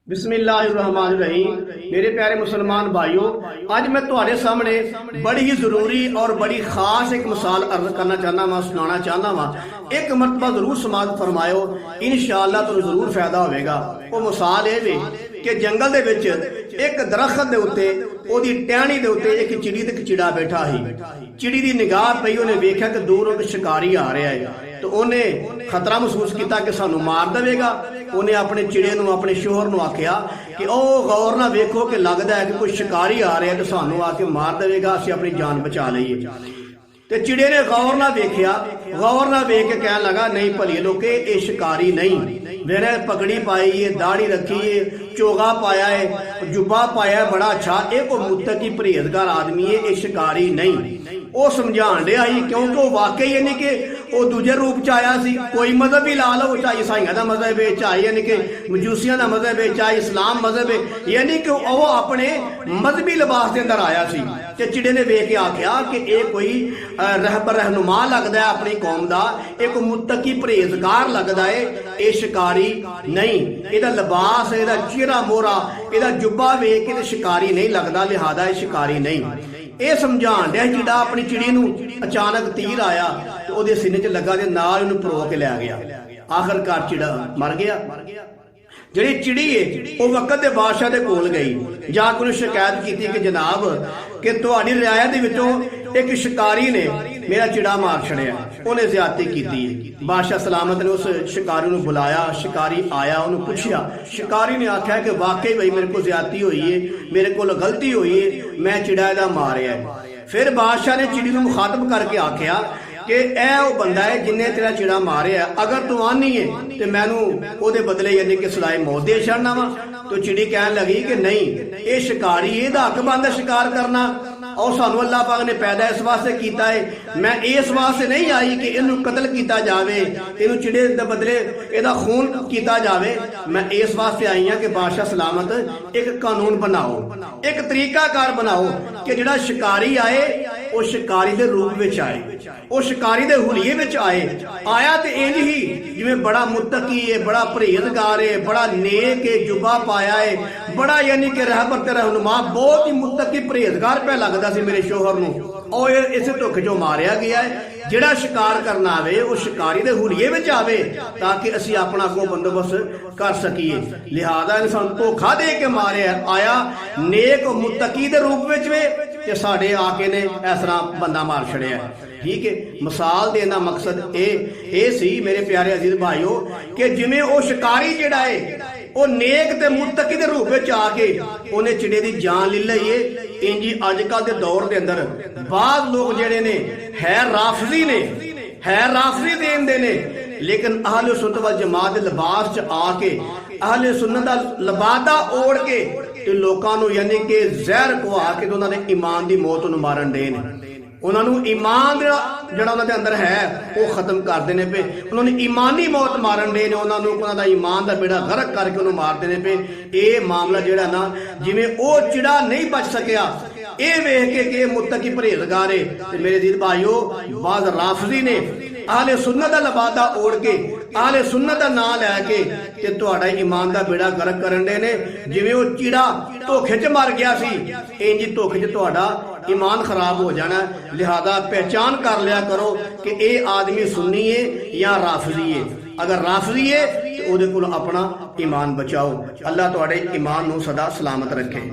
बिस्मिल्लाहिर्रहमानिर्रहीम। मेरे प्यारे मुसलमान भाइयों, आज मैं तुम्हारे सामने बड़ी ही जरूरी और बड़ी खास एक मिसाल अर्ज करना चाहना वा, सुनाना चाहना वा। एक मरतबा जरूर समाज फरमायो, इंशाअल्लाह तो जरूर फायदा होगा। वो मिसाल ये वे कि जंगल दे विच एक दरख्त दे उत्ते ओदी टहनी दे उत्ते एक चिड़ी ते एक चिड़ा बैठा ही। चिड़ी दी निगाह पई, उन्हें वेख्या कि दूर एक शिकारी आ रहा है, तो उन्हें खतरा महसूस किया कि सानू मार देगा। उन्हें अपने चिड़े नू, अपने शोहर नू आख्या कि ओ गौर ना वेखो कि लगता है कि कोई शिकारी आ रहा है तो सानू आके मार देगा, असीं अपनी जान बचा लईए। ते चिड़े ने गौर ना वेख्या, गौर ना वेख के कहन लगा, नहीं भली लोके ये शिकारी नहीं, मैंने पगड़ी पाई है, दाढ़ी रखी है, चोगा पाया है, जुब्बा पाया है, बड़ा अच्छा, ये कोई मुत्तकी परहेजगार आदमी है, ये शिकारी नहीं। वो समझाण दिया ही, क्योंकि वो वाकई यानी कि वो दूजे रूप च आया सी। कोई मजहब ही ला लो, चाहे ईसाइयों का मजहब है, चाहे यानी कि मजूसियों का मजहब है, चाहे इस्लाम मजहब है, यानी कि वो अपने मजहबी लिबास के अंदर आया सी। ते चिड़े ने वेख के आख्या कि ये कोई रहनुमा लगता है अपनी कौम का, एक मुत्तकी परहेजगार लगता है, ये शिकारी नहीं। ਇਹਦਾ लिबास, ਇਹਦਾ चेहरा मोहरा, ਇਹਦਾ जुब्बा वेख के शिकारी नहीं लगता, लिहाजा ये शिकारी नहीं। ਇਹ ਸਮਝਾਣ ਡਿਆ ਜਿਹੜਾ ਆਪਣੀ चिड़ी ਨੂੰ अचानक तीर आया ਤੇ ਉਹਦੇ सीने च लगा ਤੇ ਨਾਲ ਉਹਨੂੰ ਪਰੋ ਕੇ ਲੈ ਗਿਆ। आखिरकार चिड़ा मर गया। ਜਿਹੜੀ चिड़ी है ਉਹ वक्त ਦੇ बादशाह ਦੇ ਕੋਲ गई, जाके ਉਹਨੂੰ शिकायत की कि जनाब कि ਤੁਹਾਡੀ रियायत ਦੇ ਵਿੱਚੋਂ एक शिकारी ने मेरा चिड़ा मार छड़िया, उन्हें ज्यादती की। बादशाह सलामत ने उस शिकारी को बुलाया, शिकारी आया, उन्होंने पूछा। शिकारी ने आख्या कि वाकई भाई मेरे को ज्यादती हुई है, मेरे को गलती हुई है, मैं चिड़ा इहदा मारिया। फिर बादशाह ने चिड़ी को मुखातब करके आख्या कि यह वो बंदा है जिन्हें तेरा चिड़ा मारिया, अगर तू आनी है तो मैनू ओदे बदले यानी कि सलाए मौत दे छड़ना वा। तो चिड़ी कहन लगी कि नहीं, ये शिकारी, ਇਹਦਾ हक बनदा शिकार करना, और सानू अल्लाह पाक ने पैदा इस वास्ते किया है, मैं इस वास्ते नहीं आई कि इनू कतल किया जाए, इनू चिड़े दे बदले ਇਹਦਾ खून किया जाए। मैं इस वास्ते आई हाँ कि बादशाह सलामत एक कानून बनाओ, एक तरीकाकार बनाओ कि जिहड़ा शिकारी आए वो शिकारी दे रूप में आए, वो शिकारी दे हुलिये में आए। आया तो इंज ही जिवें बड़ा मुत्तकी है, बड़ा परहेजगार है, बड़ा नेक है, जुबा पाया है, बड़ा यानी कि रहबर ते रहनुमा, बहुत ही मुत्तकी परहेजगार पे लगता सी मेरे शोहर नूं, और इस धोखे चों मारिया गया है। जिहड़ा शिकार करना आवे वो शिकारी दे हुलिये में आवे ताकि असीं अपना अगों बंदोबस्त कर सकीए। लिहाजा इंसान धोखा दे के मारिया आया, नेक मुत्तकी दे रूप में वे ते साडे आके ने इस तरह बंदा मार छड़िया। ठीक है, मिसाल देना मकसद ये सी मेरे प्यारे अजीज भाइयों कि जिवें वो शिकारी जिहड़ा है वो नेक ते मुत्तकी दे रूप में आके उन्हें चिड़े दी जान ले लई है। इंजी अजकल के दौर के अंदर बाद लोग जिहड़े ने है राफजी ने, है राफजी देन दे ने, लेकिन अहले सुन्नत वल जमात दे लिबास च आके अहले सुन्नत दा लिबादा ओढ़ के ते लोकां नूं यानी कि जहर खुआ के उन्हां दे ईमान दी मौत नूं मारन दे ने। उन्होंने ईमान जिहड़ा उन्हां दे अंदर है वो खत्म कर देने पे, उन्होंने ईमानी मौत मारन दे ने, उन्होंने उन्हां दा ईमान दा बेड़ा गर्क करके उन्होंने मार देने पे। ये मामला जिहड़ा ना जिवें वो चिड़ा नहीं बच सकिया, ये वेख के मुत्तकी परहेजगार है ते मेरे दिल भाइयों बाज़ राफजी ने आहले सुन्नत दा लबादा ओढ़ के आहले सुन्नत दा नाम लैके ते तुहाडा ईमान दा बेड़ा गर्क करन दे ने। जिवें वो चिड़ा धोखे च मर गया सी, इंज धोखे च तुहाडा ईमान खराब हो जाना। लिहाजा पहचान कर लिया करो कि ये आदमी सुन्नी है या राफजी है। अगर राफजी है तो उहदे कोल अपना ईमान बचाओ। अल्लाह तुहाडे ईमान नूं सदा सलामत रखे।